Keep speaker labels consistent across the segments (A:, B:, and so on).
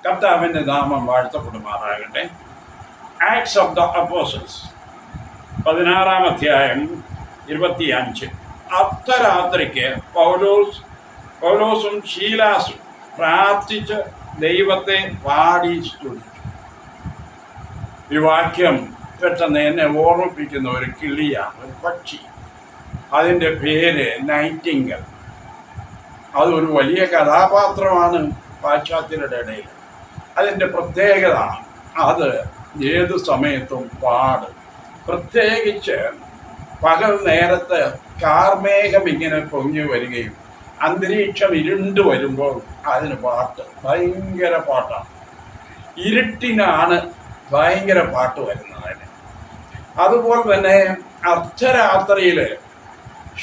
A: കർത്താവിൻ്റെ നാമം വാഴ്ത്തപ്പെടുമാറാകട്ടെ. ആക്ട്സ് ഓഫ് ദ അപ്പോസിൽസ് 16-ാം അധ്യായം 25. അർദ്ധരാത്രിക്ക് പൗലോസും ശീലാസും പ്രാർത്ഥിച്ച് ദൈവത്തെ പാടി സ്തുതിച്ചു. ഈ വാക്യം പെട്ടെന്ന് എന്നെ ഓർമ്മിപ്പിക്കുന്ന ഒരു കിളിയാണ്, ഒരു പക്ഷി. അതിൻ്റെ പേര് നൈറ്റിംഗൽ. അതൊരു വലിയ കഥാപാത്രമാണ് പാശ്ചാത്യരുടെ ഇടയിൽ. അതിൻ്റെ പ്രത്യേകത അത് ഏത് സമയത്തും പാടും. പ്രത്യേകിച്ച് പകൽ നേരത്ത് കാർമേഘം ഇങ്ങനെ പൊങ്ങി വരികയും അന്തരീക്ഷം ഇരുണ്ട് വരുമ്പോൾ അതിന് പാട്ട്, ഭയങ്കര പാട്ടാണ്. ഇരുട്ടിനാണ് ഭയങ്കര പാട്ട് വരുന്നതിന്. അതുപോലെ തന്നെ അർദ്ധരാത്രിയിൽ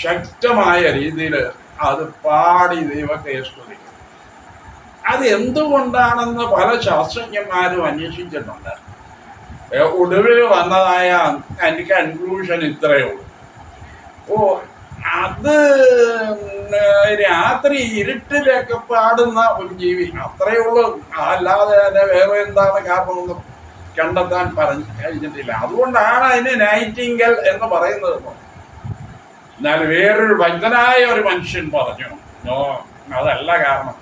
A: ശക്തമായ രീതിയിൽ അത് പാടി ദൈവത്തെ സ്തുതിക്കും. അത് എന്തുകൊണ്ടാണെന്ന് പല ശാസ്ത്രജ്ഞന്മാരും അന്വേഷിച്ചിട്ടുണ്ട്. ഒടുവിൽ വന്നതായ എൻ്റെ കൺക്ലൂഷൻ ഇത്രയേ ഉള്ളൂ. അത് രാത്രി ഇരുട്ടിലൊക്കെ പാടുന്ന ഒരു ജീവി, അത്രയേ ഉള്ളൂ. അല്ലാതെ തന്നെ വേറെ എന്താണ് കാരണമെന്നും കണ്ടെത്താൻ കഴിഞ്ഞിട്ടില്ല. അതുകൊണ്ടാണ് അതിന് നൈറ്റിംഗൽ എന്ന് പറയുന്നത്. എന്നാൽ വേറൊരു ഭക്തനായ ഒരു മനുഷ്യൻ പറഞ്ഞു, നോ, അതല്ല കാരണം.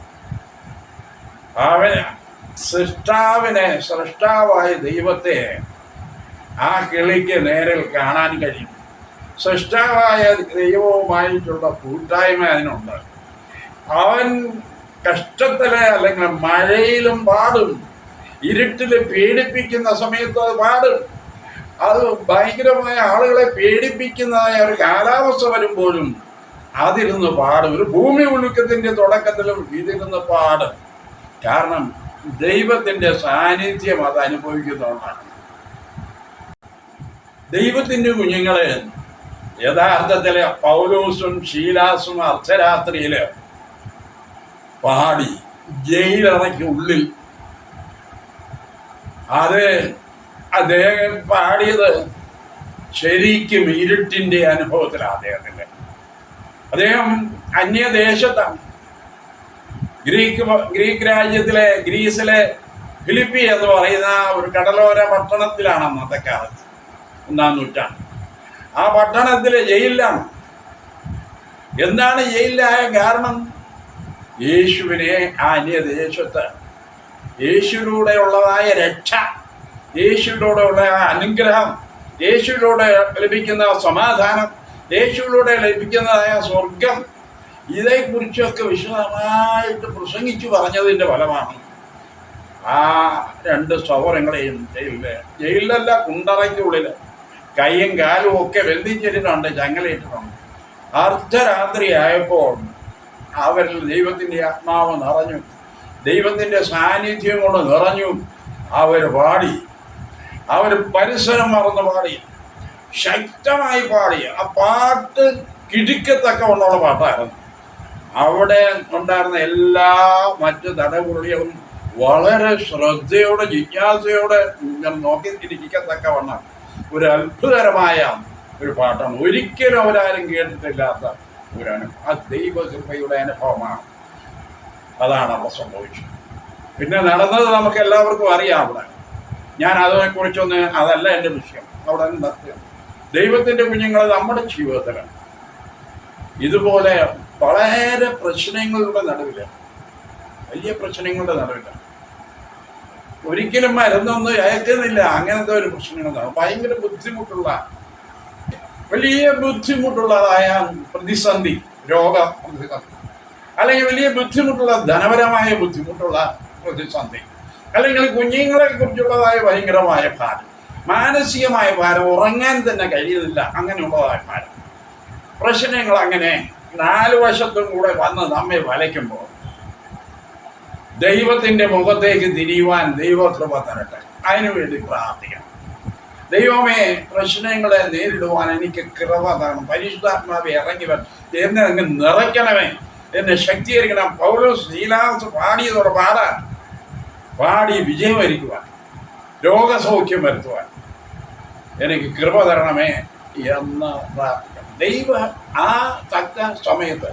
A: സൃഷ്ടാവായ ദൈവത്തെ ആ കിളിക്ക് നേരിൽ കാണാൻ കഴിയും. സൃഷ്ടാവായ ദൈവവുമായിട്ടുള്ള കൂട്ടായ്മ അതിനുണ്ട്. അവൻ കഷ്ടത്തിലെ അല്ലെങ്കിൽ മഴയിലും പാടും, ഇരുട്ടിൽ പേടിപ്പിക്കുന്ന സമയത്ത് അത് പാടും. അത് ഭയങ്കരമായ ആളുകളെ പേടിപ്പിക്കുന്നതായ ഒരു കാലാവസ്ഥ വരുമ്പോഴും അതിരുന്ന് പാടും. ഒരു ഭൂമി ഉലുക്കത്തിൻ്റെ തുടക്കത്തിലും ഇതിരുന്ന് പാടും. കാരണം ദൈവത്തിൻ്റെ സാന്നിധ്യം അത് അനുഭവിക്കുന്നതുകൊണ്ടാണ്. ദൈവത്തിൻ്റെ കുഞ്ഞുങ്ങളെ യഥാർത്ഥത്തിൽ പൗലോസും ശീലാസും അർദ്ധരാത്രിയിൽ പാടി ജയിലറയ്ക്ക് ഉള്ളിൽ. അത് അദ്ദേഹം പാടിയത് ശരിക്കും ഇരുട്ടിൻ്റെ അനുഭവത്തിലാണ്. അദ്ദേഹം അന്യദേശത്താണ്. ഗ്രീക്ക് രാജ്യത്തിലെ ഗ്രീസിലെ ഫിലിപ്പി എന്ന് പറയുന്ന ഒരു കടലോര പട്ടണത്തിലാണ് അന്നത്തെ കാലത്ത്, 1-ാം നൂറ്റാണ്ട്. ആ പട്ടണത്തിലെ ജയിലിലാണ്. എന്താണ് ജയിലിലായ കാരണം? യേശുവിനെ ആ അന്യദേശത്ത് യേശുവിലൂടെയുള്ളതായ രക്ഷ, യേശുവിലൂടെയുള്ള അനുഗ്രഹം, യേശുവിലൂടെ ലഭിക്കുന്ന സമാധാനം, യേശുവിലൂടെ ലഭിക്കുന്നതായ സ്വർഗം, ഇതേക്കുറിച്ചൊക്കെ വിശദമായിട്ട് പ്രസംഗിച്ചു പറഞ്ഞതിൻ്റെ ഫലമാണ് ആ 2 സഹോദരങ്ങളെയും ജയിലിലല്ല, കുണ്ടറയ്ക്കുള്ളിൽ കൈയും കാലും ഒക്കെ ബന്ധിച്ചിട്ടുണ്ട്, ചങ്ങലയിട്ടിട്ടുണ്ട്. അർദ്ധരാത്രി ആയപ്പോൾ അവരിൽ ദൈവത്തിൻ്റെ ആത്മാവ് നിറഞ്ഞു, ദൈവത്തിൻ്റെ സാന്നിധ്യം കൊണ്ട് നിറഞ്ഞു. അവർ പാടി, അവർ പരിസരം മറന്ന് പാടി, ശക്തമായി പാടി. ആ പാട്ട് കിടുക്കത്തക്കവണ്ണമുള്ള പാട്ടായിരുന്നു. അവിടെ ഉണ്ടായിരുന്ന എല്ലാ മറ്റ് തടവുകളും വളരെ ശ്രദ്ധയോടെ ജിജ്ഞാസയോടെ നോക്കിത്തിരിക്കത്തക്കവണ്ണം ഒരു അത്ഭുതകരമായ ഒരു പാട്ടാണ്. ഒരിക്കലും അവരാരും കേട്ടിട്ടില്ലാത്ത ഒരു അനുഭവം, ആ ദൈവകൃപയുടെ അനുഭവമാണ്. അതാണ് അവിടെ സംഭവിച്ചത്. പിന്നെ നടന്നത് നമുക്ക് എല്ലാവർക്കും അറിയാം. അവിടെ ഞാൻ അതിനെക്കുറിച്ചൊന്ന്, അതല്ല എൻ്റെ വിഷയം. അവിടെ നിർത്തുക. ദൈവത്തിൻ്റെ കുഞ്ഞുങ്ങൾ നമ്മുടെ ജീവിതത്തിൽ ഇതുപോലെ വളരെ പ്രശ്നങ്ങളുടെ നടുവിൽ, വലിയ പ്രശ്നങ്ങളുടെ നടുവിൽ ഒരിക്കലും മരുന്നൊന്നും അയക്കുന്നില്ല. അങ്ങനത്തെ ഒരു പ്രശ്നങ്ങളാണ്. ഭയങ്കര ബുദ്ധിമുട്ടുള്ള, വലിയ ബുദ്ധിമുട്ടുള്ളതായ പ്രതിസന്ധി, രോഗ പ്രതിസന്ധി, അല്ലെങ്കിൽ വലിയ ബുദ്ധിമുട്ടുള്ള ധനപരമായ ബുദ്ധിമുട്ടുള്ള പ്രതിസന്ധി, അല്ലെങ്കിൽ കുഞ്ഞുങ്ങളെ കുറിച്ചുള്ളതായ ഭയങ്കരമായ ഭാരം, മാനസികമായ ഭാരം, ഉറങ്ങാൻ തന്നെ കഴിയുന്നില്ല, അങ്ങനെയുള്ളതായ ഭാരം, പ്രശ്നങ്ങൾ അങ്ങനെ 4 വശത്തും കൂടെ വന്ന് നമ്മെ വലയ്ക്കുമ്പോൾ ദൈവത്തിൻ്റെ മുഖത്തേക്ക് തിരിയുവാൻ ദൈവകൃപ തരട്ടെ. അതിനുവേണ്ടി പ്രാർത്ഥിക്കണം. ദൈവമേ, പ്രശ്നങ്ങളെ നേരിടുവാൻ എനിക്ക് കൃപ തരണം. പരിശുദ്ധാത്മാവെ ഇറങ്ങി വരണം. എന്നെ അങ്ങ് നിറയ്ക്കണമേ, എന്നെ ശക്തീകരിക്കണം. പൗലോസ് ശീലാസ് പാടിയതോടെ പാടി വിജയം വരിക്കുവാൻ, രോഗസൗഖ്യം വരുത്തുവാൻ എനിക്ക് കൃപ തരണമേ എന്ന് പ്രാർത്ഥിക്കണം. ദൈവം ആ തക്ക സമയത്ത്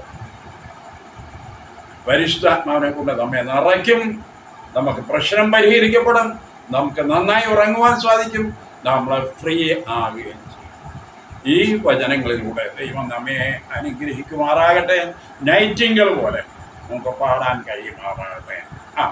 A: പരിശുദ്ധാത്മാവിനെ കൊണ്ട് നമ്മെ നിറയ്ക്കും. നമുക്ക് പ്രശ്നം പരിഹരിക്കപ്പെടും, നമുക്ക് നന്നായി ഉറങ്ങുവാൻ സാധിക്കും, നമ്മൾ ഫ്രീ ആകുകയും ചെയ്യും. ഈ വചനങ്ങളിലൂടെ ദൈവം നമ്മെ അനുഗ്രഹിക്കുമാറാകട്ടെ. നൈറ്റിംഗൽ പോലെ നമുക്ക് പാടാൻ കഴിയുമാറാകട്ടെ. ആ